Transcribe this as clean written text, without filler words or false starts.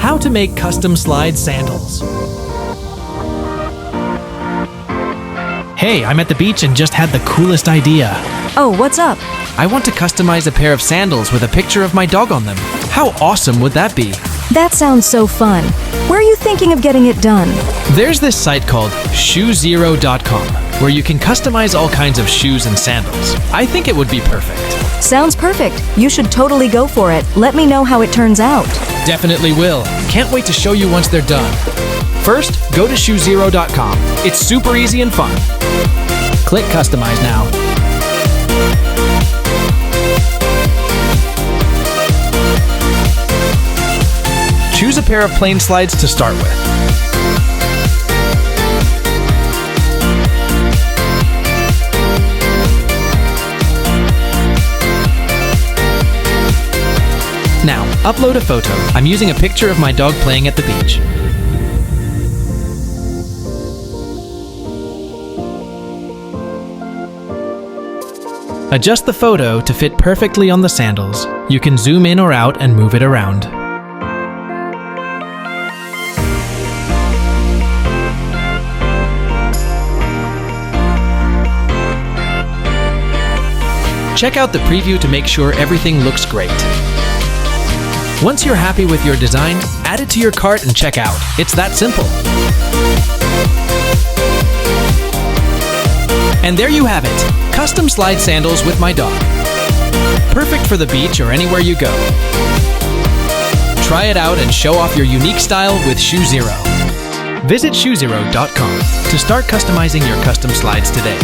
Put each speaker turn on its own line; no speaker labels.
How to make custom slide sandals. Hey, I'm at the beach and just had the coolest idea.
Oh, what's up?
I want to customize a pair of sandals with a picture of my dog on them. How awesome would that be?
That sounds so fun. Where are you thinking of getting it done?
There's this site called shoezero.com where you can customize all kinds of shoes and sandals. I think it would be perfect.
Sounds perfect. You should totally go for it. Let me know how it turns out.
Definitely will. Can't wait to show you once they're done. First, go to shoezero.com. It's super easy and fun. Click Customize now. Choose a pair of plain slides to start with. Now, upload a photo. I'm using a picture of my dog playing at the beach. Adjust the photo to fit perfectly on the sandals. You can zoom in or out and move it around. Check out the preview to make sure everything looks great. Once you're happy with your design, add it to your cart and check out. It's that simple. And there you have it, custom slide sandals with my dog. Perfect for the beach or anywhere you go. Try it out and show off your unique style with ShoeZero. Visit shoezero.com to start customizing your custom slides today.